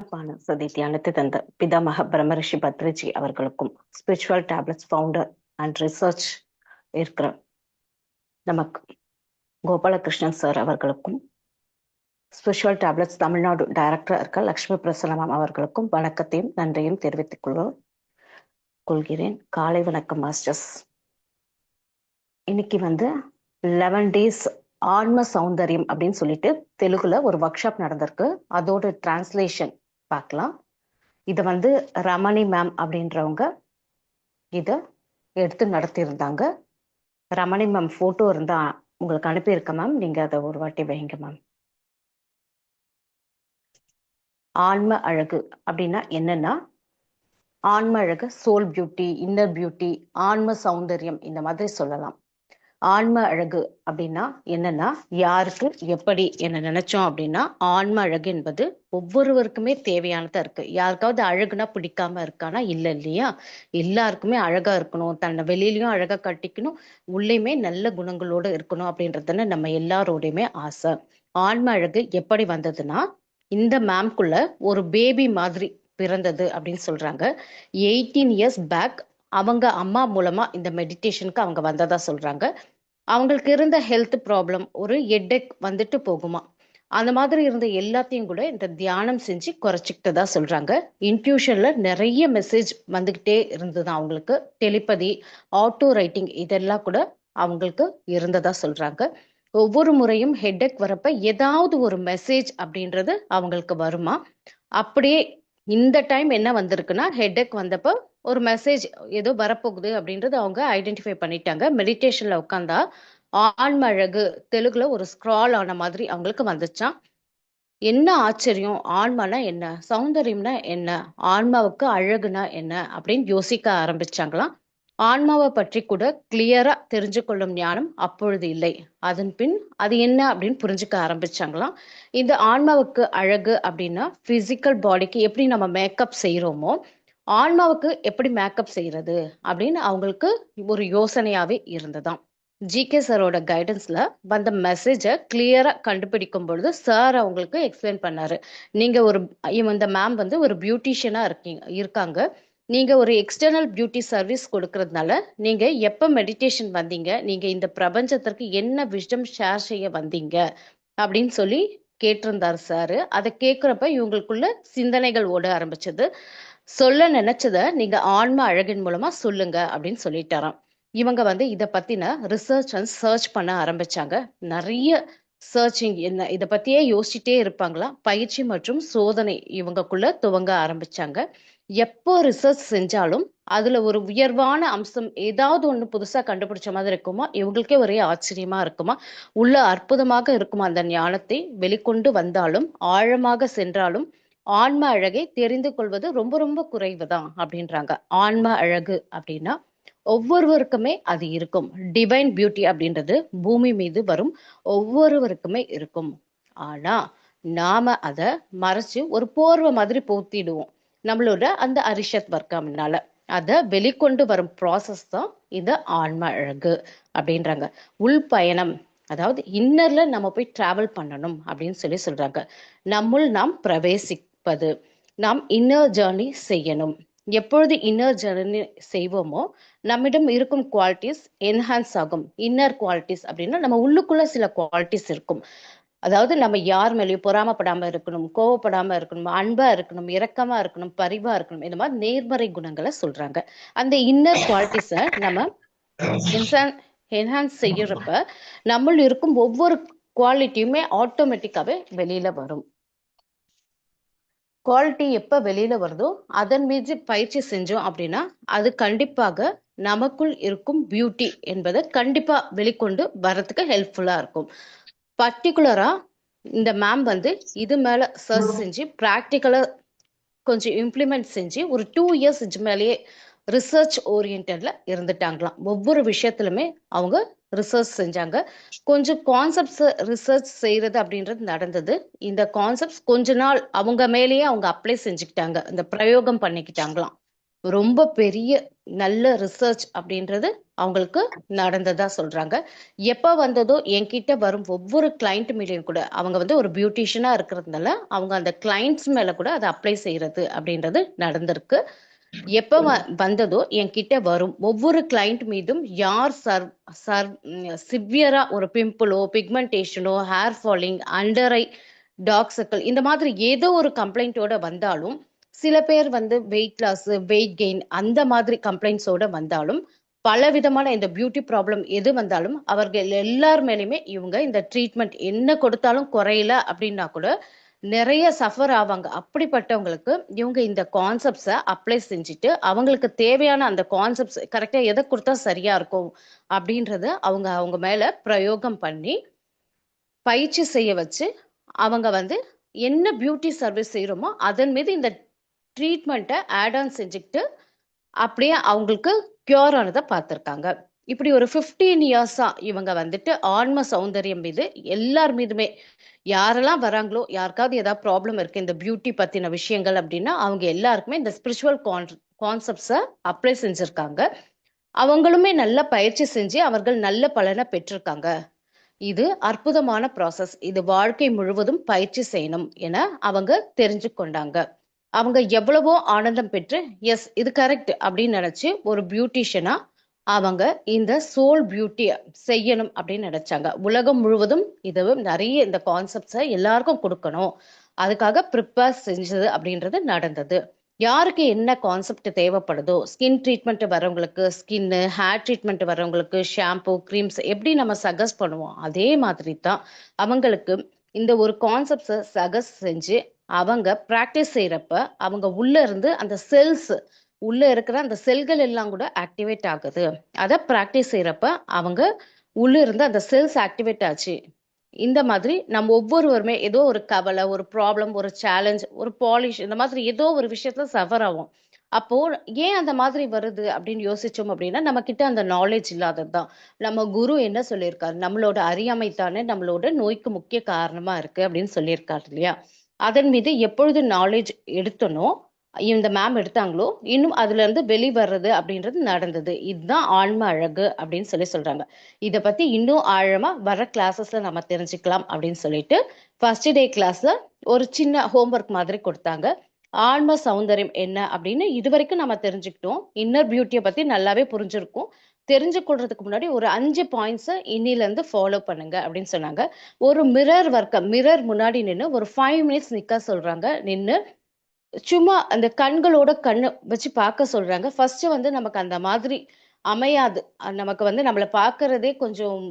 சிறப்பான சதித்தியானத்தை தந்த பிதாமக பிரம்மரிஷி பத்ரிஜி அவர்களுக்கும் spiritual tablets founder and research இருக்கிற நமக்கு கோபாலகிருஷ்ணன் சார் அவர்களுக்கும் ஸ்பிரிச்சுவல் டேப்லெட்ஸ் தமிழ்நாடு டைரக்டர் இருக்க லக்ஷ்மி பிரசன்னமாம் அவர்களுக்கும் வணக்கத்தையும் நன்றியும் தெரிவித்துக் கொள்கிறேன். காலை வணக்கம் மாஸ்டர்ஸ். இன்னைக்கு 11 days ஆன்ம சௌந்தரியம் அப்படின்னு சொல்லிட்டு தெலுங்குல ஒரு ஒர்க் ஷாப் நடந்திருக்கு. அதோட டிரான்ஸ்லேஷன் பார்க்கலாம். இதை ரமணி மேம் அப்படின்றவங்க இதை எடுத்து நடத்தியிருந்தாங்க. ரமணி மேம் போட்டோ இருந்தா உங்களுக்கு அனுப்பியிருக்க மேம், நீங்க அதை ஒரு வாட்டி வைங்க மேம். ஆன்ம அழகு அப்படின்னா என்னன்னா, ஆன்ம அழகு சோல் பியூட்டி, இன்னர் பியூட்டி, ஆன்ம சௌந்தரியம் இந்த மாதிரி சொல்லலாம். ஆன்ம அழகு அப்படின்னா என்னன்னா, யாருக்கு எப்படி என்ன நினைச்சோம் அப்படின்னா, ஆன்ம அழகு என்பது ஒவ்வொருவருக்குமே தேவையானதா இருக்கு. யாருக்காவது அழகுனா பிடிக்காம இருக்கானா? இல்லையா? எல்லாருக்குமே அழகா இருக்கணும், தன்னை வெளியிலயும் அழகா கட்டிக்கணும், உள்ளேயுமே நல்ல குணங்களோட இருக்கணும் அப்படின்றதுன்னு நம்ம எல்லாரோடையுமே ஆசை. ஆன்ம அழகு எப்படி வந்ததுன்னா, இந்த மேம்குள்ள ஒரு பேபி மாதிரி பிறந்தது அப்படின்னு சொல்றாங்க. 18 years பேக் அவங்க அம்மா மூலமா இந்த மெடிடேஷனுக்கு அவங்க வந்ததா சொல்றாங்க. அவங்களுக்கு இருந்த ஹெல்த் ப்ராப்ளம், ஒரு ஹெட்டேக் வந்துட்டு போகுமா, அந்த மாதிரி இருந்த எல்லாத்தையும் கூட இந்த தியானம் செஞ்சு குறைச்சிக்கிட்டதா சொல்றாங்க. இன்ட்யூஷன்ல நிறைய மெசேஜ் வந்துகிட்டே இருந்தது அவங்களுக்கு. டெலிபதி, ஆட்டோ ரைட்டிங் இதெல்லாம் கூட அவங்களுக்கு இருந்ததா சொல்றாங்க. ஒவ்வொரு முறையும் ஹெட்டேக் வரப்ப ஏதாவது ஒரு மெசேஜ் அப்படின்றது அவங்களுக்கு வருமா. அப்படியே இந்த டைம் என்ன வந்திருக்குன்னா, ஹெட்டேக் வந்தப்போ ஒரு மெசேஜ் ஏதோ வரப்போகுது அப்படின்றது அவங்க ஐடென்டிஃபை பண்ணிட்டாங்க. மெடிடேஷன்ல உட்காந்தா ஆன்ம அழகு தெலுங்குல ஒரு ஸ்க்ரால் ஆன மாதிரி அவங்களுக்கு வந்துச்சான். என்ன ஆச்சரியம்! ஆன்மானா என்ன, சௌந்தரியம்னா என்ன, ஆன்மாவுக்கு அழகுனா என்ன அப்படின்னு யோசிக்க ஆரம்பிச்சாங்களாம். ஆன்மாவை பற்றி கூட கிளியரா தெரிஞ்சு கொள்ளும் ஞானம் அப்பொழுது இல்லை. அதன் பின் அது என்ன அப்படின்னு புரிஞ்சுக்க ஆரம்பிச்சாங்களாம். இந்த ஆன்மாவுக்கு அழகு அப்படின்னா, பிசிக்கல் பாடிக்கு எப்படி நம்ம மேக்கப் செய்யறோமோ, ஆன்மாவுக்கு எப்படி மேக்கப் செய்யறது அப்படின்னு அவங்களுக்கு ஒரு யோசனையாவே இருந்ததாம். ஜிகே சாரோட கைடன்ஸ்ல வந்த மெசேஜை கிளியரா கண்டுபிடிக்கும் பொழுது சார் அவங்களுக்கு எக்ஸ்பிளைன் பண்ணாரு. நீங்க இந்த மேம் ஒரு பியூட்டிஷியனா இருக்காங்க. நீங்க ஒரு எக்ஸ்டர்னல் பியூட்டி சர்வீஸ் கொடுக்கறதுனால நீங்க எப்ப மெடிடேஷன் வந்தீங்க, நீங்க இந்த பிரபஞ்சத்திற்கு என்ன விஷயம் ஷேர் செய்ய வந்தீங்க அப்படின்னு சொல்லி கேட்டிருந்தாரு சாரு. அதை கேட்கிறப்ப இவங்களுக்குள்ள சிந்தனைகள் ஓட ஆரம்பிச்சது. சொல்ல நினைச்சத நீங்க ஆன்ம அழகின் மூலமா சொல்லுங்க அப்படின்னு சொல்லிட்டாராம். இவங்க இதை பத்தின ரிசர்ச் சர்ச் பண்ண ஆரம்பிச்சாங்க. நிறைய சர்ச்சிங், என்ன இதை பத்தியே யோசிச்சுட்டே இருப்பாங்களா. பயிற்சி மற்றும் சோதனை இவங்கக்குள்ள துவங்க ஆரம்பிச்சாங்க. எப்போ ரிசர்ச் செஞ்சாலும் அதுல ஒரு உயர்வான அம்சம் ஏதாவது ஒண்ணு புதுசா கண்டுபிடிச்ச மாதிரி இருக்குமா, இவங்களுக்கே ஒரே ஆச்சரியமா இருக்குமா, உள்ள அற்புதமாக இருக்குமா. அந்த ஞானத்தை வெளிக்கொண்டு வந்தாலும் ஆழமாக சென்றாலும் ஆன்ம அழகை தெரிந்து கொள்வது ரொம்ப ரொம்ப குறைவுதான் அப்படின்றாங்க. ஆன்ம அழகு அப்படின்னா ஒவ்வொருவருக்குமே அது இருக்கும். டிவைன் பியூட்டி அப்படின்றது பூமி மீது வரும் ஒவ்வொருவருக்குமே இருக்கும். ஆனா நாம அதை மறைச்சு ஒரு போர்வை மாதிரி போத்திடுவோம் நம்மளோட அந்த அரிஷத் வர்க்கம்னால. அதை வெளிக்கொண்டு வரும் ப்ராசஸ் தான் இந்த ஆன்ம அழகு அப்படின்றாங்க. உள் பயணம், அதாவது இன்னர்ல நம்ம போய் டிராவல் பண்ணணும் அப்படின்னு சொல்றாங்க. நம்முள் நாம் பிரவேசிப்பது, நாம் இன்னர் ஜேர்னி செய்யணும். எப்பொழுது இன்னர் ஜேர்னி செய்வோமோ நம்மிடம் இருக்கும் குவாலிட்டிஸ் என்ஹான்ஸ் ஆகும். இன்னர் குவாலிட்டிஸ் அப்படின்னா நம்ம உள்ளுக்குள்ள சில குவாலிட்டிஸ் இருக்கும். அதாவது நம்ம யார் மேலேயும் பொறாமப்படாம இருக்கணும், கோவப்படாம இருக்கணும், அன்பா இருக்கணும், இரக்கமா இருக்கணும், பரிவா இருக்கணும், இந்த மாதிரி நேர்மறை குணங்களை சொல்றாங்க. அந்த இன்னர் குவாலிட்டிஸை நம்ம என்ஹான்ஸ் செய்யறப்ப நம்மள இருக்கும் ஒவ்வொரு குவாலிட்டியுமே ஆட்டோமேட்டிக்காவே வெளியில வரும். குவாலிட்டி எப்ப வெளியில வருதோ அதன் மீது பயிற்சி செஞ்சோம் அப்படின்னா அது கண்டிப்பாக நமக்குள் இருக்கும் பியூட்டி என்பதை கண்டிப்பா வெளிக்கொண்டு வர்றதுக்கு ஹெல்ப்ஃபுல்லா இருக்கும். பர்டிகுலரா இந்த மேம் இது மேல சர்ச் செஞ்சு ப்ராக்டிக்கலா கொஞ்சம் இம்ப்ளிமெண்ட் செஞ்சு ஒரு 2 years மேலேயே ரிசர்ச் ஓரியன்டட்ல இருந்துட்டாங்களாம். ஒவ்வொரு விஷயத்திலுமே அவங்க ரிசர்ச் செஞ்சாங்க. கொஞ்சம் கான்செப்ட்ஸ் ரிசர்ச் செய்யறது அப்படின்றது நடந்தது. இந்த கான்செப்ட்ஸ் கொஞ்ச நாள் அவங்க மேலேயே அவங்க அப்ளை செஞ்சுக்கிட்டாங்க, இந்த பிரயோகம் பண்ணிக்கிட்டாங்களாம். ரொம்ப பெரிய நல்ல ரிசர்ச் அப்படின்றது அவங்களுக்கு நடந்ததா சொல்றாங்க. எப்ப வந்ததோ என்கிட்ட வரும் ஒவ்வொரு கிளைண்ட் மேலேயும் கூட அவங்க வந்து ஒரு பியூட்டிஷியனா இருக்கிறதுனால அவங்க அந்த கிளைண்ட்ஸ் மேல கூட அதை அப்ளை செய்யறது அப்படின்றது நடந்திருக்கு. எப்ப வந்ததோ என்கிட்ட வரும் ஒவ்வொரு கிளைண்ட் மீதும் யார் சிவியரா ஒரு பிம்பிளோ, பிக்மெண்டேஷனோ, hair falling, under eye, dark circle இந்த மாதிரி ஏதோ ஒரு கம்ப்ளைண்ட்டோட வந்தாலும், சில பேர் வந்து வெயிட் லாஸ், வெயிட் கெயின் அந்த மாதிரி கம்ப்ளைண்ட்ஸோட வந்தாலும், பல விதமான இந்த பியூட்டி ப்ராப்ளம் எது வந்தாலும் அவர்கள் எல்லார் மேலேயுமே இவங்க இந்த ட்ரீட்மெண்ட் என்ன கொடுத்தாலும் குறையல அப்படின்னா கூட நிறைய சஃபர் ஆவாங்க. அப்படிப்பட்டவங்களுக்கு இவங்க இந்த கான்செப்ட்ஸை அப்ளை செஞ்சுட்டு அவங்களுக்கு தேவையான அந்த கான்செப்ட்ஸ் கரெக்டா எதை கொடுத்தா சரியா இருக்கும் அப்படின்றத அவங்க அவங்க மேல பிரயோகம் பண்ணி பயிற்சி செய்ய வச்சு அவங்க வந்து என்ன பியூட்டி சர்வீஸ் செய்யறோமோ அதன் மீது இந்த ட்ரீட்மெண்ட்டை ஆட் ஆன் செஞ்சுக்கிட்டு அப்படியே அவங்களுக்கு கியூர் ஆனதை பார்த்துருக்காங்க. இப்படி ஒரு 15 இயர்ஸா இவங்க வந்துட்டு ஆன்ம சௌந்தரியம் மீது எல்லார் மீதுமே யாரெல்லாம் வராங்களோ யாருக்காவது ஏதாவது ப்ராப்ளம் இருக்கு இந்த பியூட்டி பத்தின விஷயங்கள் அப்படின்னா அவங்க எல்லாருக்குமே இந்த ஸ்பிரிச்சுவல் கான்செப்ட்ஸை அப்ளை செஞ்சிருக்காங்க. அவங்களுமே நல்ல பயிற்சி செஞ்சு அவர்கள் நல்ல பலனை பெற்றிருக்காங்க. இது அற்புதமான ப்ராசஸ். இது வாழ்க்கை முழுவதும் பயிற்சி செய்யணும் என அவங்க தெரிஞ்சு கொண்டாங்க. அவங்க எவ்வளவோ ஆனந்தம் பெற்று எஸ் இது கரெக்ட் அப்படின்னு நினைச்சு ஒரு பியூட்டிஷியனா அவங்க இந்த சோல் பியூட்டிய செய்யணும் அப்படின்னு நினைச்சாங்க. உலகம் முழுவதும் இது நிறைய இந்த கான்செப்ட்ஸை எல்லாருக்கும் கொடுக்கணும், அதுக்காக ப்ரிப்பேர் செஞ்சது அப்படின்றது நடந்தது. யாருக்கு என்ன கான்செப்ட் தேவைப்படுதோ, ஸ்கின் ட்ரீட்மெண்ட் வரவங்களுக்கு ஸ்கின்னு, ஹேர் ட்ரீட்மெண்ட் வரவங்களுக்கு ஷாம்பு, கிரீம்ஸ் எப்படி நம்ம சஜஸ்ட் பண்ணுவோம் அதே மாதிரி தான் அவங்களுக்கு இந்த ஒரு கான்செப்ட்ஸை சஜஸ்ட் செஞ்சு அவங்க ப்ராக்டிஸ் செய்யறப்ப அவங்க உள்ள இருந்து அந்த செல்ஸ் உள்ள இருக்கிற அந்த செல்கள் எல்லாம் கூட ஆக்டிவேட் ஆகுது. அதை ப்ராக்டிஸ் செய்யறப்ப அவங்க உள்ள இருந்து அந்த செல்ஸ் ஆக்டிவேட் ஆச்சு. இந்த மாதிரி நம்ம ஒவ்வொருவருமே ஏதோ ஒரு கவலை, ஒரு ப்ராப்ளம், ஒரு சேலஞ்ச், ஒரு பாலிஷ் இந்த மாதிரி ஏதோ ஒரு விஷயத்துல சஃபர் ஆகும். அப்போ ஏன் அந்த மாதிரி வருது அப்படின்னு யோசிச்சோம் அப்படின்னா நம்ம கிட்ட அந்த நாலேஜ் இல்லாததுதான். நம்ம குரு என்ன சொல்லியிருக்காரு, நம்மளோட அறியாமை தானே நம்மளோட நோய்க்கு முக்கிய காரணமா இருக்கு அப்படின்னு சொல்லியிருக்காரு இல்லையா. அதன் மீது எப்பொழுது நாலேஜ் எடுத்தனோ இந்த மேம் எடுத்தாங்களோ இன்னும் அதுல இருந்து வெளிவர்றது அப்படின்றது நடந்தது. இதுதான் ஆன்ம அழகு அப்படின்னு சொல்றாங்க. இதை பத்தி இன்னும் ஆழமா வர கிளாஸஸ்ல நம்ம தெரிஞ்சுக்கலாம் அப்படின்னு சொல்லிட்டு ஃபர்ஸ்ட் டே கிளாஸ்ல ஒரு சின்ன ஹோம்ஒர்க் மாதிரி கொடுத்தாங்க. ஆன்ம சௌந்தரியம் என்ன அப்படின்னு இது வரைக்கும் நம்ம தெரிஞ்சுக்கிட்டோம். இன்னர் பியூட்டியை பத்தி நல்லாவே புரிஞ்சிருக்கும். தெரிஞ்சு கொள்றதுக்கு முன்னாடி ஒரு 5 பாயிண்ட்ஸ் இன்னில இருந்து ஃபாலோ பண்ணுங்க அப்படின்னு சொன்னாங்க. ஒரு மிரர் முன்னாடி நின்று ஒரு 5 மினிட்ஸ் நிக்க சொல்றாங்க. நின்று சும்மா அந்த கண்களோட கண்ணு வச்சு பார்க்க சொல்றாங்க. ஃபர்ஸ்ட் வந்து நமக்கு அந்த மாதிரி அமையாது. நமக்கு வந்து நம்மளை பார்க்கறதே கொஞ்சம்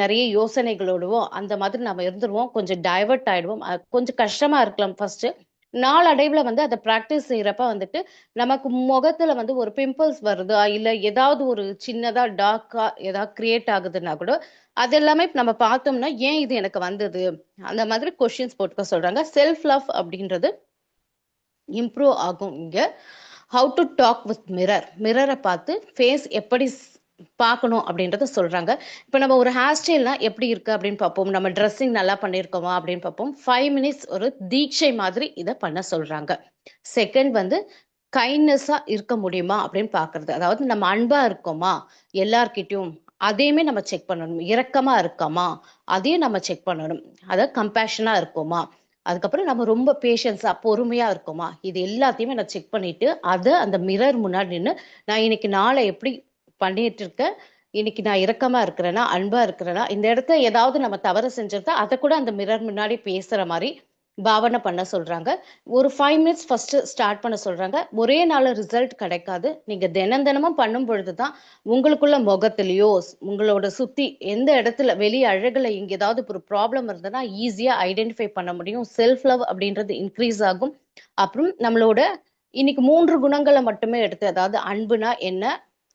நிறைய யோசனைகளோடவோ அந்த மாதிரி நம்ம இருந்துருவோம். கொஞ்சம் டைவர்ட் ஆயிடுவோம். கொஞ்சம் கஷ்டமா இருக்கலாம் ஃபர்ஸ்ட். நாளடைவுல வந்து அதை ப்ராக்டிஸ் செய்யறப்ப வந்துட்டு நமக்கு முகத்துல வந்து ஒரு பிம்பிள்ஸ் வருதா இல்ல ஏதாவது ஒரு சின்னதா டார்க்கா ஏதாவது கிரியேட் ஆகுதுன்னா கூட அது எல்லாமே நம்ம பார்த்தோம்னா ஏன் இது எனக்கு வந்தது அந்த மாதிரி கொஸ்டின்ஸ் போட்டுக்க சொல்றாங்க. செல்ஃப் லவ் அப்படின்றது இம்ப்ரூவ் ஆகும். இங்க ஹவு டு டாக் வித் மிரரை பார்த்து ஃபேஸ் எப்படி பார்க்கணும் அப்படின்றத சொல்றாங்க. இப்போ நம்ம ஒரு ஹேர் ஸ்டைல்னா எப்படி இருக்கு அப்படின்னு பார்ப்போம், நம்ம ட்ரெஸ்ஸிங் நல்லா பண்ணியிருக்கோமா அப்படின்னு பார்ப்போம். 5 மினிட்ஸ் ஒரு தீட்சை மாதிரி இதை பண்ண சொல்றாங்க. செகண்ட் வந்து கைண்ட்னஸா இருக்க முடியுமா அப்படின்னு பார்க்கறது. அதாவது நம்ம அன்பா இருக்கோமா எல்லார்கிட்டையும் அதையுமே நம்ம செக் பண்ணணும். இரக்கமா இருக்கோமா அதையும் நம்ம செக் பண்ணணும். அதாவது கம்பேஷனா இருக்கோமா, அதுக்கப்புறம் நம்ம ரொம்ப பேஷன்ஸா பொறுமையா இருக்கோமா, இது எல்லாத்தையுமே நான் செக் பண்ணிட்டு அதை அந்த மிரர் முன்னாடி நின்று நான் இன்னைக்கு நாளை எப்படி பண்ணிட்டு இருக்கேன், இன்னைக்கு நான் இரக்கமா இருக்கிறேன்னா அன்பா இருக்கிறேன்னா, இந்த இடத்துல ஏதாவது நம்ம தவறு செஞ்சிருந்தா அதை கூட அந்த மிரர் முன்னாடி பேசுற மாதிரி பாவனை பண்ண சொல்றாங்க. ஒரு 5 மினிட்ஸ் ஃபர்ஸ்ட் ஸ்டார்ட் பண்ண சொல்றாங்க. ஒரே நாள் ரிசல்ட் கிடைக்காது. நீங்க தினமும் பண்ணும் பொழுதுதான் உங்களுக்குள்ள முகத்திலேயோ உங்களோட சுத்தி எந்த இடத்துல வெளி அழகுல இங்க ஏதாவது ஒரு ப்ராப்ளம் இருந்ததுன்னா ஈஸியா ஐடென்டிஃபை பண்ண முடியும். செல்ஃப் லவ் அப்படின்றது இன்க்ரீஸ் ஆகும். அப்புறம் நம்மளோட இன்னைக்கு 3 குணங்களை மட்டுமே எடுத்து, அதாவது அன்புனா என்ன,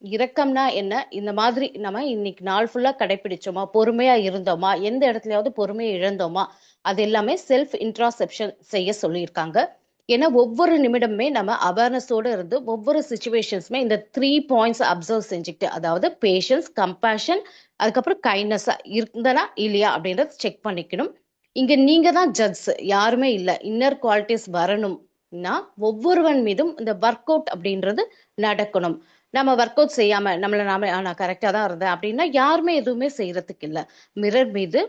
இரக்கம்னா என்ன, இந்த மாதிரி நம்ம இன்னைக்கு நாள் ஃபுல்லா கடைபிடிச்சோமா, பொறுமையா இருந்தோமா, எந்த இடத்துலயாவது பொறுமையை இழந்தோமா, அது எல்லாமே செல்ஃப் இன்ட்ராசெப்ஷன் செய்ய சொல்லியிருக்காங்க. ஏன்னா ஒவ்வொரு நிமிடமே நம்ம அவேர்னஸோட இருந்து ஒவ்வொரு சுச்சுவேஷன்ஸுமே இந்த 3 பாயிண்ட்ஸ் அப்சர்வ் செஞ்சுக்கிட்டு, அதாவது பேஷன்ஸ், கம்பேஷன், அதுக்கப்புறம் கைண்ட்னஸா இருந்தனா இல்லையா அப்படின்றத செக் பண்ணிக்கணும். இங்க நீங்க தான் ஜட்ஜ், யாருமே இல்லை. இன்னர் குவாலிட்டிஸ் வரணும்னா ஒவ்வொருவன் மீதும் இந்த ஒர்க் அவுட் அப்படின்றது நடக்கணும். நம்ம ஒர்க் அவுட் செய்யாம நம்மள நாம நான் கரெக்டா தான் இருந்தேன் அப்படின்னா யாருமே எதுவுமே செய்யறதுக்கு இல்லை. மிரர் மீது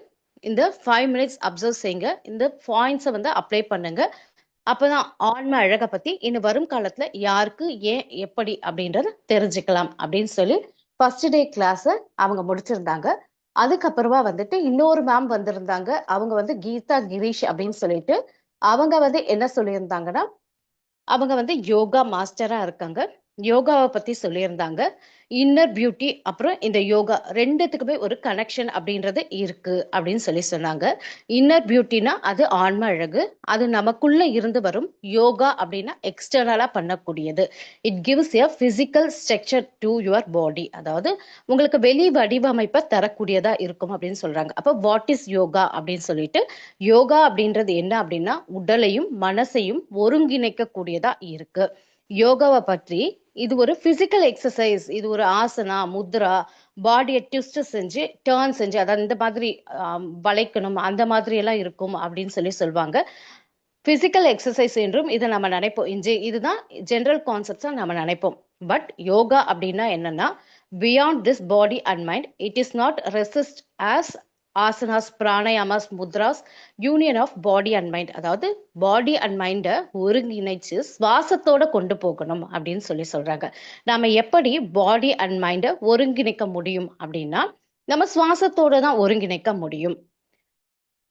இந்த 5 மினிட்ஸ் அப்சர்வ் செய்யுங்க. இந்த பாயிண்ட்ஸை வந்து அப்ளை பண்ணுங்க. அப்பதான் ஆன்ம அழகை பத்தி இன்னும் வரும் காலத்துல யாருக்கு ஏன் எப்படி அப்படின்றத தெரிஞ்சுக்கலாம் அப்படின்னு சொல்லி ஃபர்ஸ்ட் டே கிளாஸ அவங்க முடிச்சிருந்தாங்க. அதுக்கப்புறமா வந்துட்டு இன்னொரு மேம் வந்திருந்தாங்க. அவங்க வந்து கீதா கிரீஷ் அப்படின்னு சொல்லிட்டு அவங்க வந்து என்ன சொல்லியிருந்தாங்கன்னா, அவங்க வந்து யோகா மாஸ்டரா இருக்காங்க. யோகாவை பத்தி சொல்லியிருந்தாங்க. இன்னர் பியூட்டி அப்புறம் இந்த யோகா ரெண்டுத்துக்குமே ஒரு கனெக்ஷன் அப்படின்றது இருக்கு அப்படின்னு சொல்லி சொன்னாங்க. இன்னர் பியூட்டினா அது ஆன்ம அழகு, அது நமக்குள்ள இருந்து வரும். யோகா அப்படின்னா எக்ஸ்டர்னலா பண்ணக்கூடியது. It gives a physical structure to your body, அதாவது உங்களுக்கு வெளி வடிவமைப்பை தரக்கூடியதா இருக்கும் அப்படின்னு சொல்றாங்க. அப்போ வாட் இஸ் யோகா அப்படின்னு சொல்லிட்டு, யோகா அப்படின்றது என்ன அப்படின்னா உடலையும் மனசையும் ஒருங்கிணைக்க கூடியதா இருக்கு. யோகாவை பற்றி இது ஒரு பிசிக்கல் எக்ஸசைஸ், இது ஒரு ஆசனா முத்ரா, பாடியை ட்விஸ்ட் செஞ்சு டேர்ன் செஞ்சு அதாவது இந்த மாதிரி வளைக்கணும் அந்த மாதிரி எல்லாம் இருக்கும் அப்படின்னு சொல்லி சொல்லுவாங்க. பிசிக்கல் எக்ஸசைஸ் என்றும் இதை நம்ம நினைப்போம். இதுதான் ஜெனரல் கான்செப்ட்ஸா நம்ம நினைப்போம். பட் யோகா அப்படின்னா என்னன்னா beyond this body and mind. It is not resist as asanas, pranayamas, mudras, union of body and mind. அதாவது பாடி அண்ட் மைண்டை ஒருங்கிணைச்சு சுவாசத்தோட கொண்டு போகணும் அப்படின்னு சொல்லி சொல்றாங்க. நாம எப்படி பாடி அண்ட் மைண்டை ஒருங்கிணைக்க முடியும் அப்படின்னா நம்ம சுவாசத்தோட தான் ஒருங்கிணைக்க முடியும்.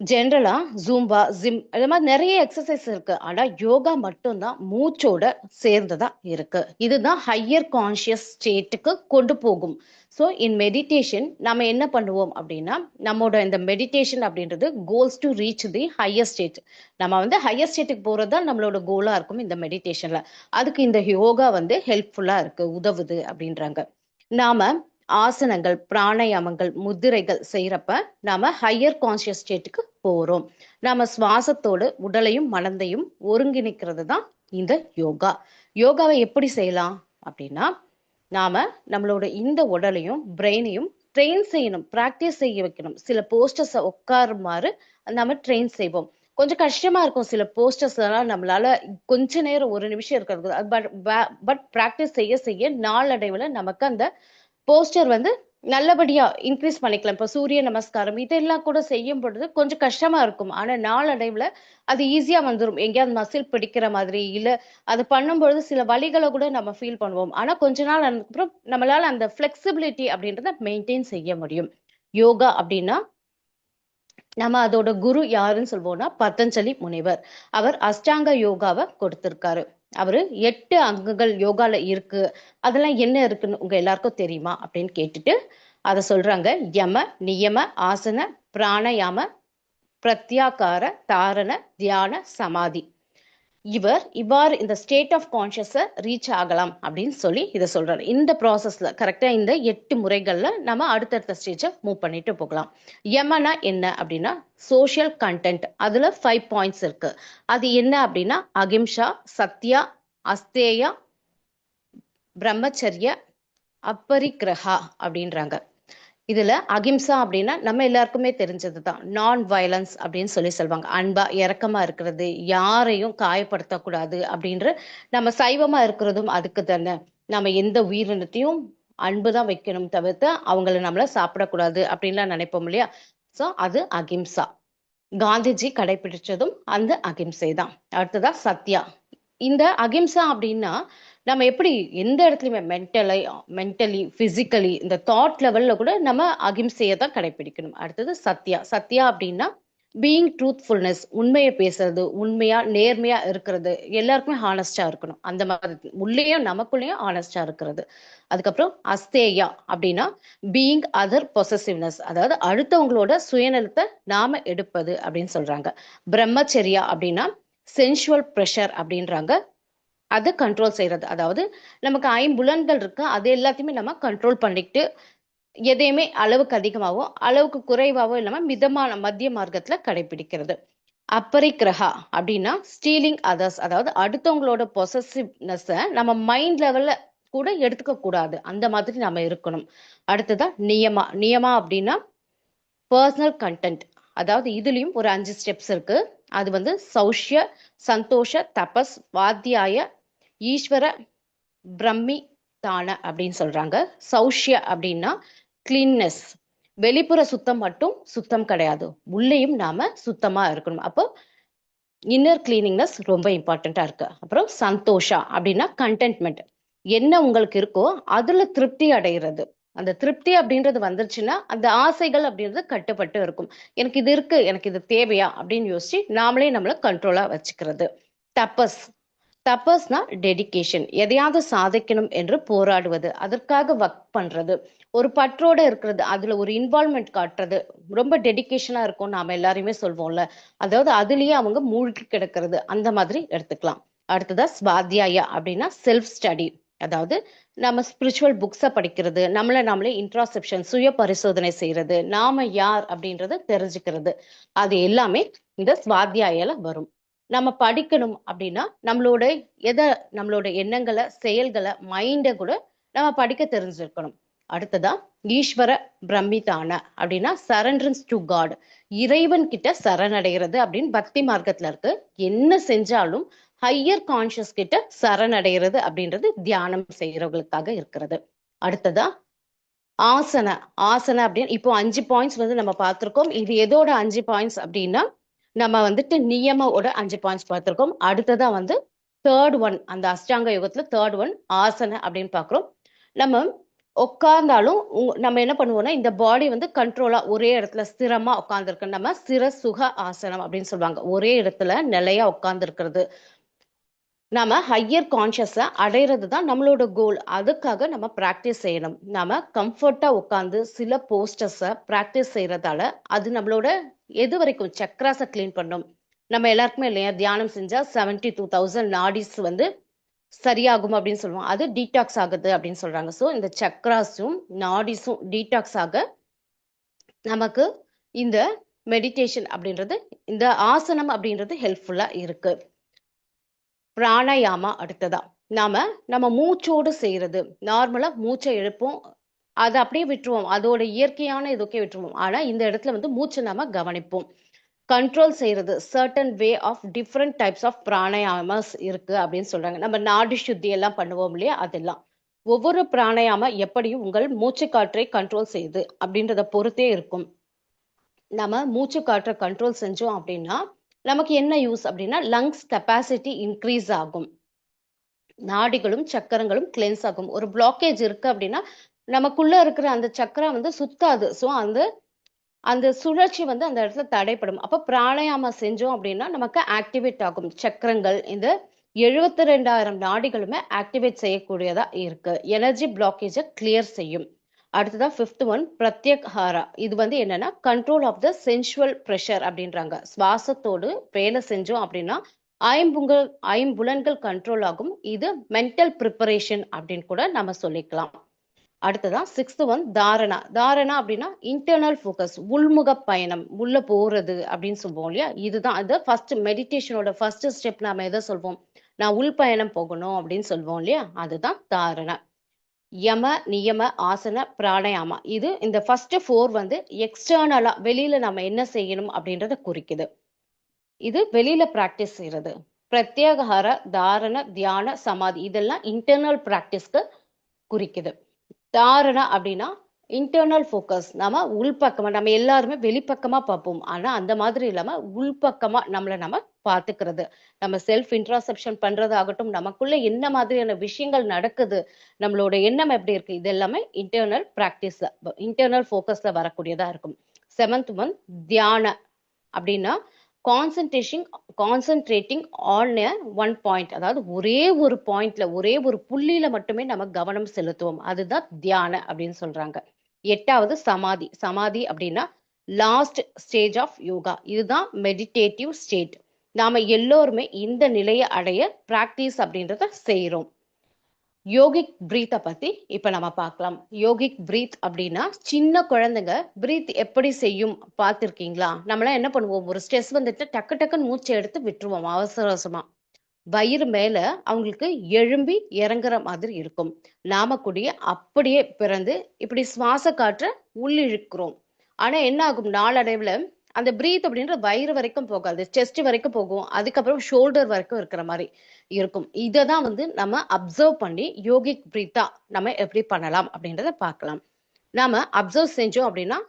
ஜென்ரலா ஜூம்பா, ஜிம் இது மாதிரி நிறைய எக்ஸசைஸ் இருக்கு. ஆனா யோகா மட்டும்தான் மூச்சோட சேர்ந்ததா இருக்கு. இதுதான் ஹையர் கான்சியஸ் ஸ்டேட்டுக்கு கொண்டு போகும். ஸோ இன் மெடிடேஷன் நம்ம என்ன பண்ணுவோம் அப்படின்னா நம்மளோட இந்த மெடிடேஷன் அப்படின்றது goals to reach the higher state. நம்ம வந்து ஹையர் ஸ்டேட்டுக்கு போறது தான் நம்மளோட கோலா இருக்கும் இந்த மெடிடேஷன்ல. அதுக்கு இந்த யோகா வந்து ஹெல்ப்ஃபுல்லா இருக்கு, உதவுது அப்படின்றாங்க. நாம ஆசனங்கள், பிராணாயாமங்கள், முத்திரைகள் செய்யறப்ப நாம ஹையர் கான்சியஸ் ஸ்டேட்டுக்கு போறோம். நாம சுவாசத்தோடு உடலையும் மனதையும் ஒருங்கிணைக்கிறது தான் இந்த யோகா. யோகாவை எப்படி செய்யலாம் அப்படின்னா நாம நம்மளோட இந்த உடலையும் பிரெயினையும் ட்ரெயின் செய்யணும், பிராக்டிஸ் செய்ய வைக்கணும். சில போஸ்டர்ஸ் உட்காருமாறு நாம ட்ரெயின் செய்வோம். கொஞ்சம் கஷ்டமா இருக்கும் சில போஸ்டர்ஸ் எல்லாம் நம்மளால கொஞ்ச நேரம் ஒரு நிமிஷம் இருக்கிறது. பட் பிராக்டிஸ் செய்ய செய்ய நாளடைவுல நமக்கு அந்த போஸ்டர் வந்து நல்லபடியா இன்க்ரீஸ் பண்ணிக்கலாம். இப்போ சூரிய நமஸ்காரம் இதெல்லாம் கூட செய்யும் பொழுது கொஞ்சம் கஷ்டமா இருக்கும். ஆனா நாளடைவுல அது ஈஸியா வந்துடும். எங்கேயாவது மசில் பிடிக்கிற மாதிரி இல்ல அது பண்ணும்பொழுது சில வலிகளை கூட நம்ம ஃபீல் பண்ணுவோம். ஆனா கொஞ்ச நாள் அதுக்கப்புறம் நம்மளால அந்த ஃபிளெக்சிபிலிட்டி அப்படின்றத மெயின்டைன் செய்ய முடியும். யோகா அப்படின்னா நம்ம அதோட குரு யாருன்னு சொல்வோம்னா பதஞ்சலி முனிவர். அவர் அஷ்டாங்க யோகாவை கொடுத்திருக்காரு. அவரு 8 அங்கங்கள் யோகால இருக்கு. அதெல்லாம் என்ன இருக்குன்னு உங்க எல்லாருக்கும் தெரியுமா அப்படின்னு கேட்டுட்டு அதை சொல்றாங்க. யம, நியம, ஆசன, பிராணயாம, பிரத்யாகார, தாரண, தியான, சமாதி. இவ்வாறு இந்த ஸ்டேட் ஆஃப் கான்சியஸை ரீச் ஆகலாம் அப்படின்னு சொல்லி இதை சொல்றாரு. இந்த ப்ராசஸ்ல கரெக்டா இந்த 8 முறைகள்ல நம்ம அடுத்தடுத்த ஸ்டேஜை மூவ் பண்ணிட்டு போகலாம். யமனா என்ன அப்படின்னா சோஷியல் கண்டென்ட். அதுல 5 பாயிண்ட்ஸ் இருக்கு. அது என்ன அப்படின்னா அகிம்சா, சத்யா, அஸ்தேயா, பிரம்மச்சரிய, அப்பரிக்கிரஹா அப்படின்றாங்க. இதுல அகிம்சா அப்படின்னா நம்ம எல்லாருக்குமே தெரிஞ்சதுதான். நான் வயலன்ஸ் அப்படின்னு சொல்லி சொல்லுவாங்க. அன்பா இரக்கமா இருக்கிறது, யாரையும் காயப்படுத்தக்கூடாது அப்படின்ற நம்ம சைவமா இருக்கிறதும் அதுக்கு தானே. நம்ம எந்த உயிரினத்தையும் அன்புதான் வைக்கணும் தவிர்த்து அவங்கள நம்மள சாப்பிடக்கூடாது அப்படின்லாம் நினைப்போம் இல்லையா. ஸோ அது அகிம்சா. காந்திஜி கடைபிடிச்சதும் அந்த அகிம்சை தான். அடுத்ததா சத்யா. இந்த அகிம்சா அப்படின்னா நம்ம எப்படி எந்த இடத்துலையுமே மென்டலி பிசிக்கலி இந்த தாட் லெவல்ல கூட நம்ம அகிம்சையை தான் கடைபிடிக்கணும். அடுத்தது சத்யா. சத்யா அப்படின்னா பீயிங் ட்ரூத்ஃபுல்னஸ், உண்மையை பேசுறது, உண்மையா நேர்மையா இருக்கிறது, எல்லாருக்குமே ஹானஸ்டா இருக்கணும். அந்த மாதிரி உள்ளேயும் நமக்குள்ளேயும் ஹானஸ்டா இருக்கிறது. அதுக்கப்புறம் அஸ்தேயா அப்படின்னா பீயிங் அதர் பொசசிவ்னஸ், அதாவது அடுத்தவங்களோட சுயநலத்தை நாம எடுப்பது அப்படின்னு சொல்றாங்க. பிரம்மச்சரியா அப்படின்னா சென்சுவல் ப்ரெஷர் அப்படின்றாங்க. அதை கண்ட்ரோல் செய்யறது, அதாவது நமக்கு 5 புலன்கள் இருக்கு, அது எல்லாத்தையுமே நம்ம கண்ட்ரோல் பண்ணிக்கிட்டு எதையுமே அளவுக்கு அதிகமாவோ அளவுக்கு குறைவாவோ இல்லாம மிதமான மத்திய மார்க்கத்துல கடைபிடிக்கிறது. அப்பரிக்கிரஹா அப்படின்னா ஸ்டீலிங் அதர்ஸ், அதாவது அடுத்தவங்களோட பொசசிவ்னஸ நம்ம மைண்ட் லெவல்ல கூட எடுத்துக்க கூடாது, அந்த மாதிரி நம்ம இருக்கணும். அடுத்ததான் நியமா. நியமா அப்படின்னா பர்சனல் கண்டென்ட், அதாவது இதுலயும் ஒரு 5 ஸ்டெப்ஸ் இருக்கு. அது வந்து சௌஷ்ய, சந்தோஷ, தபஸ், வாத்தியாய, ஈஸ்வர, பிரம்மி, தான அப்படின்னு சொல்றாங்க. சௌஷ்ய அப்படின்னா கிளீன்னஸ். வெளிப்புற சுத்தம் மட்டும் சுத்தம் கிடையாது, உள்ளேயும் நாம சுத்தமா இருக்கணும். அப்போ இன்னர் கிளீனிங்னஸ் ரொம்ப இம்பார்ட்டண்டா இருக்கு. அப்புறம் சந்தோஷா அப்படின்னா கண்டென்ட்மெண்ட். என்ன உங்களுக்கு இருக்கோ அதுல திருப்தி அடைகிறது. அந்த திருப்தி அப்படின்றது வந்துருச்சுன்னா அந்த ஆசைகள் அப்படின்றது கட்டுப்பட்டு இருக்கும். எனக்கு இது இருக்கு, எனக்கு இது தேவையா அப்படின்னு யோசிச்சு நாமளே நம்மள கண்ட்ரோலா வச்சுக்கிறது. தபஸ். தபஸ்னா டெடிகேஷன். எதையாவது சாதிக்கணும் என்று போராடுவது, அதற்காக ஒர்க் பண்றது, ஒரு பற்றோட இருக்கிறது, அதுல ஒரு இன்வால்மெண்ட் காட்டுறது, ரொம்ப டெடிகேஷனா இருக்கும் நாம எல்லாரையுமே சொல்வோம்ல. அதாவது அதுலயே அவங்க மூழ்கி கிடக்கிறது, அந்த மாதிரி எடுத்துக்கலாம். அடுத்ததா ஸ்வாத்தியாயா அப்படின்னா செல்ஃப் ஸ்டடி. அதாவது நம்ம ஸ்பிரிச்சுவல் புக்ஸை படிக்கிறது, நம்மளை நாமளே இன்ட்ராசெப்ஷன் சுய பரிசோதனை செய்யறது, நாம யார் அப்படின்றத தெரிஞ்சுக்கிறது, அது எல்லாமே இந்த ஸ்வாத்தியாயால வரும். நம்ம படிக்கணும் அப்படின்னா நம்மளோட எதை, நம்மளோட எண்ணங்களை, செயல்களை, மைண்டை கூட நம்ம படிக்க தெரிஞ்சிருக்கணும். அடுத்ததா ஈஸ்வர பிரமிதான அப்படின்னா சரண்டரன்ஸ் டு காட். இறைவன் கிட்ட சரணடைகிறது அப்படின்னு பக்தி மார்க்கத்துல இருக்கு. என்ன செஞ்சாலும் ஹையர் கான்சியஸ் கிட்ட சரணடைகிறது அப்படின்றது தியானம் செய்யறவங்களுக்காக இருக்கிறது. அடுத்ததா ஆசன. ஆசன அப்படின்னு இப்போ 5 பாயிண்ட்ஸ் வந்து நம்ம பார்த்திருக்கோம். இது எதோட 5 பாயிண்ட்ஸ் அப்படின்னா நம்ம வந்துட்டு நியமோட 5 பாயிண்ட்ஸ் பார்த்திருக்கோம். அடுத்ததா வந்து தேர்ட் ஒன், அந்த அஷ்டாங்க யோகத்துல தேர்ட் ஒன் ஆசன அப்படின்னு பார்க்குறோம். நம்ம உட்கார்ந்தாலும் நம்ம என்ன பண்ணுவோம்னா இந்த பாடி வந்து கண்ட்ரோலா ஒரே இடத்துல ஸ்திரமா உட்கார்ந்துருக்கு, நம்ம சிர சுக ஆசனம் அப்படின்னு சொல்லுவாங்க. ஒரே இடத்துல நிலையா உட்கார்ந்து இருக்கிறது. நாம ஹையர் கான்சியஸை அடையிறது தான் நம்மளோட கோல். அதுக்காக நம்ம ப்ராக்டிஸ் செய்யணும். நாம கம்ஃபர்ட்டா உட்காந்து சில போஸ்டர்ஸை ப்ராக்டிஸ் செய்யறதால அது நம்மளோட எது வரைக்கும் சக்ராஸை கிளீன் பண்ணும். நம்ம எல்லாருக்குமே இல்லையா, தியானம் செஞ்சா 72,000 நாடிஸ் வந்து சரியாகும் அப்படின்னு சொல்லுவோம். அது டீடாக்ஸ் ஆகுது அப்படின்னு சொல்றாங்க. ஸோ இந்த சக்ராஸும் நாடிஸும் டீடாக்ஸ் ஆக நமக்கு இந்த மெடிடேஷன் அப்படின்றது, இந்த ஆசனம் அப்படின்றது ஹெல்ப்ஃபுல்லா இருக்கு. பிராணாயாமா அடுத்ததா நம்ம மூச்சோடு செய்யறது. நார்மலா மூச்சை எழுப்போம், அதை அப்படியே விட்டுருவோம், அதோட இயற்கையான இதுக்கே விட்டுருவோம். ஆனா இந்த இடத்துல வந்து மூச்சை நாம கவனிப்போம், கண்ட்ரோல் செய்யறது. Certain way of different types of pranayamas இருக்கு அப்படின்னு சொல்றாங்க. நம்ம நாடி சுத்தி எல்லாம் பண்ணுவோம் இல்லையா, அதெல்லாம் ஒவ்வொரு பிராணாயாம எப்படியும் உங்கள் மூச்சு காற்றை கண்ட்ரோல் செய்யுது அப்படின்றத பொறுத்தே இருக்கும். நம்ம மூச்சு காற்றை கண்ட்ரோல் செஞ்சோம் அப்படின்னா நமக்கு என்ன யூஸ் அப்படின்னா லங்ஸ் கெப்பாசிட்டி இன்க்ரீஸ் ஆகும், நாடிகளும் சக்கரங்களும் கிளென்ஸ் ஆகும். ஒரு பிளாக்கேஜ் இருக்கு அப்படின்னா நமக்குள்ள இருக்கிற அந்த சக்கரம் வந்து சுத்தாது. ஸோ அந்த அந்த சுழற்சி வந்து அந்த இடத்துல தடைப்படும். அப்போ பிராணாயாமம் செஞ்சோம் அப்படின்னா நமக்கு ஆக்டிவேட் ஆகும் சக்கரங்கள். இந்த 72,000 நாடிகளுமே ஆக்டிவேட் செய்யக்கூடியதா இருக்கு. எனர்ஜி பிளாக்கேஜை கிளியர் செய்யும். அடுத்ததா 5th ஒன் பிரத்யக்ஹாரா. இது வந்து என்னன்னா control of the sensual pressure அப்படின்றாங்க. சுவாசத்தோடு வேலை செஞ்சோம் அப்படின்னா ஐம்புலன்கள் கண்ட்ரோல் ஆகும். இது மென்டல் ப்ரிப்பரேஷன் அப்படின்னு கூட நம்ம சொல்லிக்கலாம். அடுத்ததான் 6th ஒன் தாரணா. தாரணா அப்படின்னா இன்டர்னல் ஃபோக்கஸ், உள்முக பயணம், உள்ள போறது அப்படின்னு சொல்லுவோம் இல்லையா. இதுதான் அது ஃபர்ஸ்ட் மெடிடேஷனோட ஃபர்ஸ்ட் ஸ்டெப். நாம எதை சொல்வோம், நான் உள் பயணம் போகணும் அப்படின்னு சொல்லுவோம் இல்லையா, அதுதான் தாரணா. யம நியம ஆசன பிராணாயாமா. இது இந்த ஃபர்ஸ்ட் 4 வந்து எக்ஸ்டர்னலா வெளியில நம்ம என்ன செய்யணும் அப்படின்றத குறிக்குது. இது வெளியில பிராக்டிஸ் செய்யறது. பிரத்யேகஹார, தாரண, தியான, சமாதி இதெல்லாம் இன்டர்னல் பிராக்டிஸ்க்கு குறிக்குது. தாரணா அப்படின்னா இன்டர்னல் ஃபோக்கஸ். நம்ம உள்பக்கமா, நம்ம எல்லாருமே வெளிப்பக்கமா பார்ப்போம், ஆனா அந்த மாதிரி இல்லாம உள்பக்கமா நம்மளை நம்ம பார்த்துக்கிறது. நம்ம செல்ஃப் இன்ட்ராசெப்ஷன் பண்றதாகட்டும், நமக்குள்ள என்ன மாதிரியான விஷயங்கள் நடக்குது, நம்மளோட எண்ணம் எப்படி இருக்கு, இது எல்லாமே இன்டர்னல் பிராக்டிஸ்ல, இன்டர்னல் ஃபோக்கஸ்ல வரக்கூடியதா இருக்கும். 7th ஒன் தியான அப்படின்னா கான்சென்ட்ரேட்டிங் ஆன் ஒன் பாயிண்ட். அதாவது ஒரே ஒரு பாயிண்ட்ல, ஒரே ஒரு புள்ளியில மட்டுமே நம்ம கவனம் செலுத்துவோம், அதுதான் தியான அப்படின்னு சொல்றாங்க. 8வது சமாதி. சமாதி அப்படின்னா லாஸ்ட் ஸ்டேஜ் ஆஃப் யோகா. இதுதான் மெடிடேட்டிவ் ஸ்டேட். நாம எல்லோருமே இந்த நிலையை அடைய பிராக்டிஸ் அப்படின்றத செய்யறோம். யோகிக் பிரீத்தை பத்தி இப்ப நம்ம பார்க்கலாம். யோகிக் பிரீத் அப்படின்னா சின்ன குழந்தைங்க பிரீத் எப்படி செய்யும் பார்த்திருக்கீங்களா? நம்மளாம் என்ன பண்ணுவோம், ஒரு ஸ்ட்ரெஸ் வந்துட்டு டக்கு டக்குன்னு மூச்சை எடுத்து விட்டுருவோம் அவசர அவசரமா. வயிறு மேல அவங்களுக்கு எழும்பி இறங்குற மாதிரி இருக்கும். நாம கூடிய அப்படியே பிறந்து இப்படி சுவாச காற்ற உள்ளிழுக்கிறோம். ஆனா என்ன ஆகும், நாளடைவுல அந்த பிரீத் அப்படின்றது வயிறு வரைக்கும் போகாது, செஸ்ட் வரைக்கும் போகும், அதுக்கப்புறம் ஷோல்டர் வரைக்கும் இருக்கிற மாதிரி இருக்கும். இதை தான் வந்து நம்ம அப்சர்வ் பண்ணி யோகிக் பிரீத்தா நம்ம எப்படி பண்ணலாம் அப்படின்றத பார்க்கலாம். நாம அப்சர்வ் செஞ்சோம் அப்படின்னா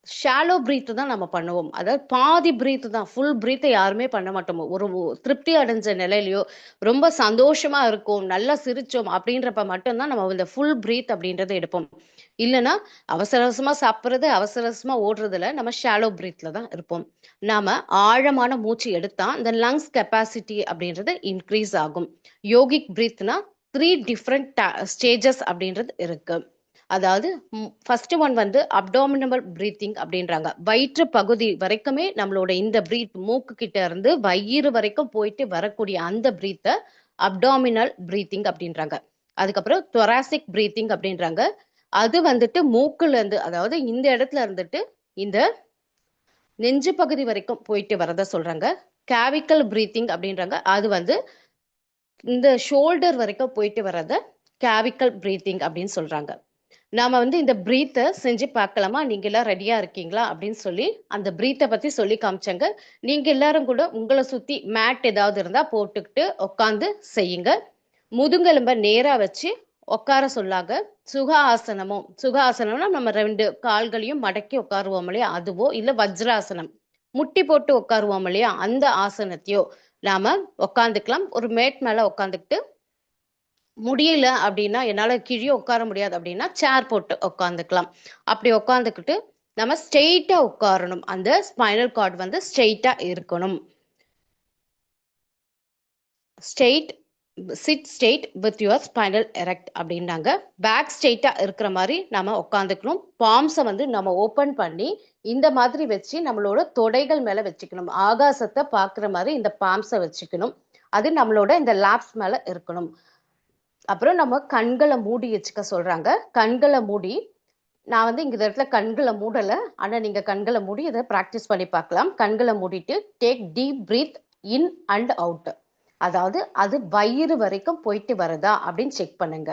ஷாலோ பிரீத் தான் நம்ம பண்ணுவோம். அதாவது பாதி பிரீத் தான், ஃபுல் பிரீத்தை யாருமே பண்ண மாட்டோம். ஒரு திருப்தி அடைஞ்ச நிலையிலையோ ரொம்ப சந்தோஷமா இருக்கும், நல்லா சிரிச்சோம் அப்படின்றப்ப மட்டும்தான் நம்ம இந்த ஃபுல் பிரீத் அப்படின்றத எடுப்போம். இல்லைன்னா அவசர அவசரமா சாப்பிட்றது, அவசர அவசரமா ஓடுறதுல நம்ம ஷாலோ பிரீத்ல தான் இருப்போம். நாம ஆழமான மூச்சு எடுத்தா இந்த லங்ஸ் கெப்பாசிட்டி அப்படின்றது இன்க்ரீஸ் ஆகும். யோகிக் பிரீத்னா 3 டிஃப்ரெண்ட் ஸ்டேஜஸ் அப்படின்றது இருக்கு. அதாவது ஃபர்ஸ்ட் ஒன் வந்து அப்டாமினல் பிரீத்திங் அப்படின்றாங்க. வயிற்று பகுதி வரைக்குமே நம்மளோட இந்த பிரீத், மூக்கு கிட்ட இருந்து வயிறு வரைக்கும் போயிட்டு வரக்கூடிய அந்த பிரீத்தை அப்டாமினல் பிரீத்திங் அப்படின்றாங்க. அதுக்கப்புறம் தொராசிக் பிரீத்திங் அப்படின்றாங்க. அது வந்துட்டு மூக்குல இருந்து, அதாவது இந்த இடத்துல இருந்துட்டு இந்த நெஞ்சு பகுதி வரைக்கும் போயிட்டு வரத சொல்றாங்க. கேவிக்கல் பிரீத்திங் அப்படின்றாங்க. அது வந்து இந்த ஷோல்டர் வரைக்கும் போயிட்டு வரத கேவிக்கல் பிரீத்திங் அப்படின்னு சொல்றாங்க. நாம வந்து இந்த பிரீத்தை செஞ்சு பார்க்கலாமா, நீங்க எல்லாம் ரெடியா இருக்கீங்களா அப்படின்னு சொல்லி அந்த பிரீத்தை பத்தி சொல்லி காமிச்சாங்க. நீங்க எல்லாரும் கூட உங்களை சுத்தி மேட் ஏதாவது இருந்தா போட்டுக்கிட்டு உட்காந்து செய்யுங்க. முதுகெலும்ப நேரா வச்சு உட்கார சொல்லாங்க. சுக ஆசனம்னா நம்ம 2 கால்களையும் மடக்கி உட்காருவோம் இல்லையா, அதுவோ இல்ல வஜ்ராசனம் முட்டி போட்டு உட்காருவோம் இல்லையா, அந்த ஆசனத்தையோ நாம உட்காந்துக்கலாம். ஒரு மேட் மேல உட்காந்துக்கிட்டு, முடியல அப்படின்னா, என்னால கீழே உட்கார முடியாது அப்படின்னா சேர் போட்டு உட்காந்துக்கலாம். அப்படி உட்காந்துக்கிட்டு நம்ம ஸ்ட்ரெயிட்டா உட்காரணும். அந்த ஸ்பைனல் கார்டு வந்து ஸ்ட்ரெயிட்டா இருக்கணும். Sit straight with your spinal erect அப்படின்னாங்க. பேக் ஸ்ட்ரெயிட்டா இருக்கிற மாதிரி நம்ம உட்காந்துக்கணும். பாம்ஸை வந்து நம்ம ஓப்பன் பண்ணி இந்த மாதிரி வச்சு நம்மளோட தொடைகள் மேல வச்சுக்கணும். ஆகாசத்தை பார்க்குற மாதிரி இந்த பாம்ஸை வச்சுக்கணும். அது நம்மளோட இந்த லாப்ஸ் மேல இருக்கணும். அப்புறம் நம்ம கண்களை மூடி வச்சுக்க சொல்றாங்க. கண்களை மூடி, நான் வந்து இந்த இடத்துல கண்களை மூடல, ஆனா நீங்க கண்களை மூடி இதை பிராக்டிஸ் பண்ணி பார்க்கலாம். கண்களை மூடிட்டு take deep breath in and out. அதாவது அது வயிறு வரைக்கும் போயிட்டு வருதா அப்படின்னு செக் பண்ணுங்க.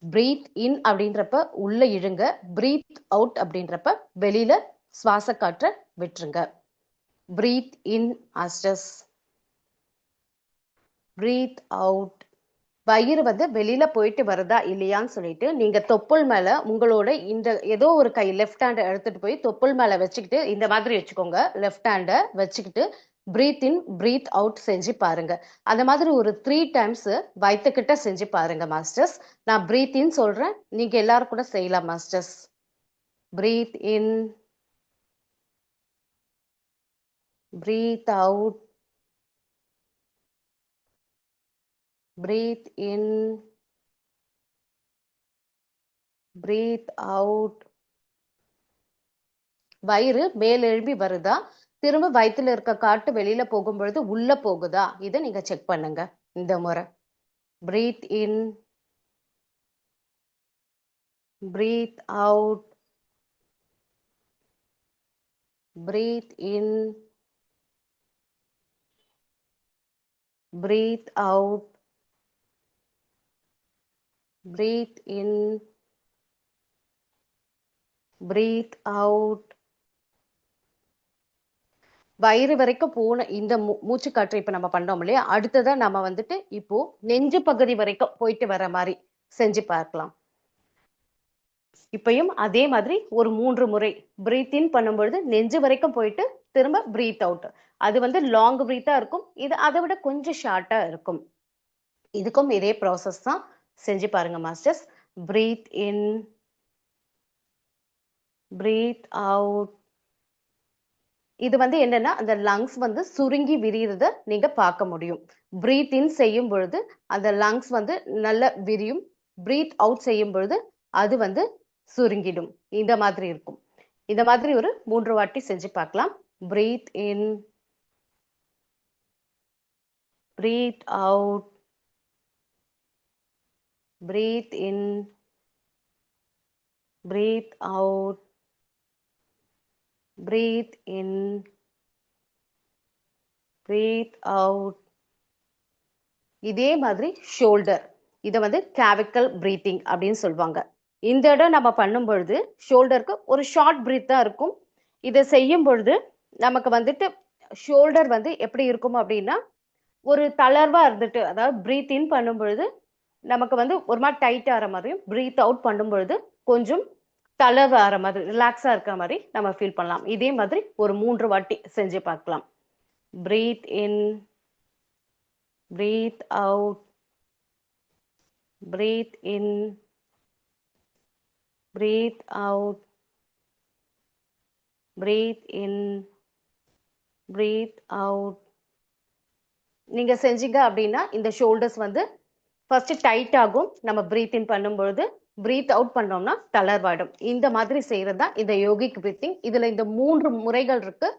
பிரீத் இன் அப்படின்றப்ப உள்ள இழுங்க, பிரீத் அவுட் அப்படின்றப்ப வெளியில சுவாச காற்ற விட்டுருங்க. பிரீத் இன் அஸ்டஸ், பிரீத் அவுட். வயிறு வந்து வெளியில போயிட்டு வருதா இல்லையான்னு சொல்லிட்டு நீங்க தொப்புள் மேல உங்களோட இந்த ஏதோ ஒரு கை லெஃப்ட் ஹேண்டை எடுத்துட்டு போய் தொப்புள் மேல வச்சுக்கிட்டு இந்த மாதிரி வச்சுக்கோங்க. லெஃப்ட் ஹேண்டை வச்சுக்கிட்டு பிரீத் இன் பிரீத் அவுட் செஞ்சு பாருங்க. அந்த மாதிரி ஒரு 3 டைம்ஸ் வயிற்றுக்கிட்ட செஞ்சு பாருங்க மாஸ்டர்ஸ். நான் பிரீத் இன் சொல்றேன், நீங்க எல்லாரும் கூட செய்யலாம் masters. Breathe in, breathe out, breathe in, breathe out. வயிறு மேல் எழும்பி வருதா, திரும்ப வயிற்றுல இருக்க காற்று வெளியில போகும் பொழுது உள்ள போகுதா, இதை நீங்க செக் பண்ணுங்க இந்த முறை. breathe in, breathe out, breathe in, breathe out, breathe in, breathe out. வயிறு வரைக்கும் போன இந்த மூச்சு காற்று இப்ப நம்ம பண்றோம் இல்லையா, அடுத்ததான் நம்ம வந்துட்டு இப்போ நெஞ்சு பகுதி வரைக்கும் போயிட்டு வர மாதிரி செஞ்சு பார்க்கலாம். இப்பயும் அதே மாதிரி ஒரு 3 முறை பிரீத் இன் பண்ணும்பொழுது நெஞ்சு வரைக்கும் போயிட்டு திரும்ப பிரீத் அவுட். அது வந்து லாங் பிரீத்தா இருக்கும், இது அதை விட கொஞ்சம் ஷார்ட்டா இருக்கும். இதுக்கும் இதே ப்ராசஸ் தான், செஞ்சு பாருங்க masters. Breathe in, breathe out. இது வந்து என்னன்னா அந்த லங்ஸ் வந்து சுருங்கி விரிகிறத நீங்க பார்க்க முடியும். பிரீத் இன் செய்யும் பொழுது அந்த லங்ஸ் வந்து நல்ல விரியும், பிரீத் அவுட் செய்யும் பொழுது அது வந்து சுருங்கிடும். இந்த மாதிரி இருக்கும். இந்த மாதிரி ஒரு 3 வாட்டி செஞ்சு பார்க்கலாம். Breath in, breathe out, breath in, breathe out, breath in, breathe out. இதே மாதிரி ஷோல்டர், இதை வந்து கேவிக்கல் பிரீத்திங் அப்படின்னு சொல்லுவாங்க. இந்த இடம் நம்ம பண்ணும் பொழுது ஷோல்டருக்கு ஒரு ஷார்ட் பிரீத் தான் இருக்கும். இதை செய்யும் பொழுது நமக்கு வந்துட்டு ஷோல்டர் வந்து எப்படி இருக்கும் அப்படின்னா ஒரு தளர்வா இருந்துட்டு, அதாவது பிரீத் இன் பண்ணும் பொழுது நமக்கு வந்து ஒரு மாதிரி டைட் ஆகிற மாதிரியும், பிரீத் அவுட் பண்ணும் பொழுது கொஞ்சம் தளர்வு ஆகிற மாதிரி, ரிலாக்ஸா இருக்கிற மாதிரி நம்ம ஃபீல் பண்ணலாம். இதே மாதிரி ஒரு 3 வாட்டி செஞ்சு பார்க்கலாம். Breath in, breathe out, breath in, breathe out, breath in, breathe out. நீங்க செஞ்சீங்க அப்படின்னா இந்த ஷோல்டர்ஸ் வந்து ஃபர்ஸ்ட் டைட் ஆகும். நம்ம பிரீத் இன் பண்ணும்பொழுது பிரீத் அவுட் பண்ணோம்னா தளர்வாயிடும். இந்த மாதிரி செய்யறது தான் இந்த யோகிக் பிரீத்திங். இதுல இந்த 3 முறைகள் இருக்கு.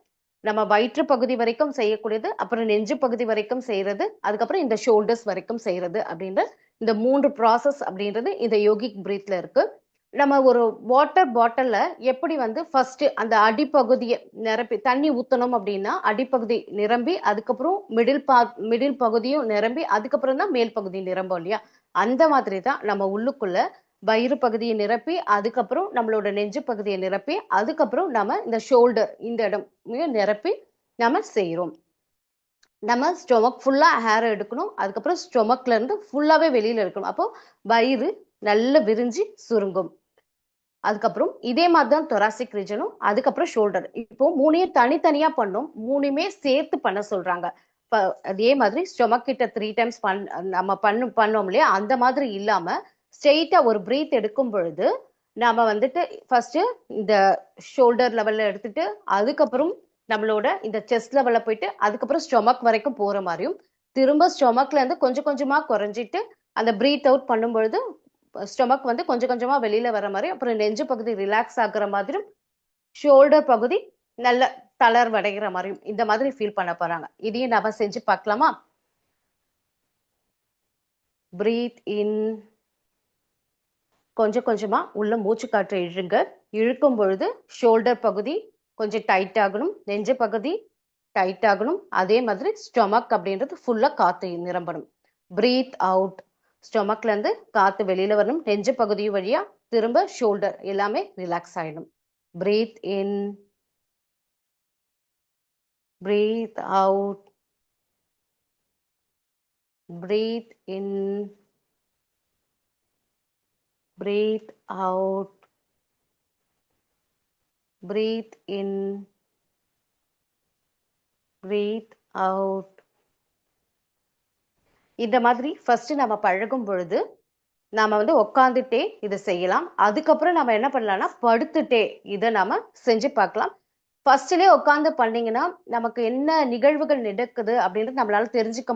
நம்ம வயிற்று பகுதி வரைக்கும் செய்யக்கூடியது, அப்புறம் நெஞ்சு பகுதி வரைக்கும் செய்யறது, அதுக்கப்புறம் இந்த ஷோல்டர்ஸ் வரைக்கும் செய்யறது அப்படின்ற இந்த 3 ப்ராசஸ் அப்படின்றது இந்த யோகிக் பிரீத்ல இருக்கு. நம்ம ஒரு வாட்டர் பாட்டில்ல எப்படி வந்து ஃபர்ஸ்ட் அந்த அடிப்பகுதியை நிரப்பி தண்ணி ஊத்தணும் அப்படின்னா அடிப்பகுதி நிரம்பி அதுக்கப்புறம் மிடில் பகுதியும் நிரம்பி அதுக்கப்புறம் தான் மேல் பகுதி நிரம்பும் இல்லையா? அந்த மாதிரி தான் நம்ம உள்ளுக்குள்ள வயிறு பகுதியை நிரப்பி அதுக்கப்புறம் நம்மளோட நெஞ்சு பகுதியை நிரப்பி அதுக்கப்புறம் நம்ம இந்த ஷோல்டர் இந்த இடம் நிரப்பி நம்ம செய்யறோம். நம்ம ஸ்டொமக் ஃபுல்லா ஹேர் எடுக்கணும். அதுக்கப்புறம் ஸ்டொமக்ல இருந்து ஃபுல்லாவே வெளியில இருக்கணும். அப்போ வயிறு நல்ல விரிஞ்சு சுருங்கும். அதுக்கப்புறம் இதே மாதிரி தான் தொராசிக் ரீஜனும், அதுக்கப்புறம் ஷோல்டர். இப்போ 3யும் தனித்தனியா பண்ணோம். 3யுமே சேர்த்து பண்ண சொல்றாங்க. அதே மாதிரி ஸ்டொமக் கிட்ட 3 டைம்ஸ் நம்ம பண்ணோம் இல்லையா? அந்த மாதிரி இல்லாம ஸ்ட்ரெயிட்டா ஒரு பிரீத் எடுக்கும் பொழுது நாம வந்துட்டு ஃபர்ஸ்ட் இந்த ஷோல்டர் லெவல்ல எடுத்துட்டு அதுக்கப்புறம் நம்மளோட இந்த செஸ்ட் லெவல்ல போயிட்டு அதுக்கப்புறம் ஸ்டொமக் வரைக்கும் போற மாதிரியும் திரும்ப ஸ்டொமக்ல இருந்து கொஞ்சம் கொஞ்சமா குறைஞ்சிட்டு அந்த பிரீத் அவுட் பண்ணும் பொழுது ஸ்டொமக் வந்து கொஞ்சம் கொஞ்சமா வெளியில வர மாதிரி, அப்புறம் நெஞ்சு பகுதி ரிலாக்ஸ் ஆகுற மாதிரியும் ஷோல்டர் பகுதி நல்ல தளர்வடைகிற மாதிரியும் இந்த மாதிரி ஃபீல் பண்ண போறாங்க. இதையும் நம்ம செஞ்சு பார்க்கலாமா? பிரீத் இன், கொஞ்சம் கொஞ்சமா உள்ள மூச்சு காற்றை இழுங்க. இழுக்கும் பொழுது ஷோல்டர் பகுதி கொஞ்சம் டைட் ஆகணும், நெஞ்சு பகுதி டைட் ஆகணும். அதே மாதிரி ஸ்டொமக் அப்படின்றது ஃபுல்லா காத்து நிரம்பணும். பிரீத் அவுட், ஸ்டொமக்ல இருந்து காத்து வெளியில வரணும். நெஞ்சு பகுதி வழியா திரும்ப ஷோல்டர் எல்லாமே ரிலாக்ஸ் ஆயிடும். Breath in, breathe out, breath in, breathe out, breath in, breathe out. இந்த மாதிரி ஃபர்ஸ்ட் நம்ம பழகும் பொழுது நாம வந்து உட்காந்துட்டே இதை செய்யலாம். அதுக்கப்புறம் நம்ம என்ன பண்ணலாம்னா படுத்துட்டே இதை நாம செஞ்சு பார்க்கலாம். ஃபர்ஸ்ட்லேயே உட்காந்து பண்ணீங்கன்னா நமக்கு என்ன நிகழ்வுகள் நடக்குது அப்படின்றது நம்மளால தெரிஞ்சுக்க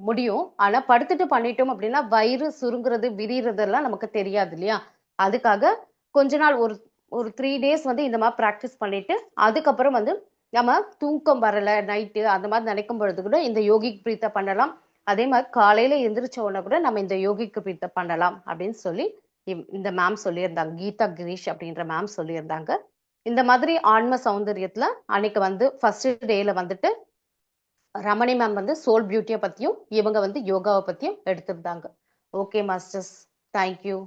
முடியும். ஆனா படுத்துட்டு பண்ணிட்டோம் அப்படின்னா வயிறு சுருங்குறது விரிகிறதெல்லாம் நமக்கு தெரியாது இல்லையா? அதுக்காக கொஞ்ச நாள் ஒரு ஒரு 3 டேஸ் வந்து இந்த மாதிரி ப்ராக்டிஸ் பண்ணிட்டு அதுக்கப்புறம் வந்து நம்ம தூக்கம் வரல நைட்டு அந்த மாதிரி நினைக்கும் பொழுது கூட இந்த யோகிக் பிரீத்தை பண்ணலாம். அதே மாதிரி காலையில எந்திரிச்ச உடனே கூட நம்ம இந்த யோகிக் பிரீத்தை பண்ணலாம் அப்படின்னு சொல்லி இந்த மேம் சொல்லியிருந்தாங்க. கீதா கிரீஷ் அப்படின்ற மேம் சொல்லியிருந்தாங்க. இந்த மாதிரி ஆன்ம சௌந்தரியத்துல அன்னைக்கு வந்து ஃபர்ஸ்ட் டேல வந்துட்டு ரமணி மேம் வந்து சோல் பியூட்டியை பத்தியும் இவங்க வந்து யோகாவை பத்தியும் எடுத்திருந்தாங்க. Okay masters, thank you.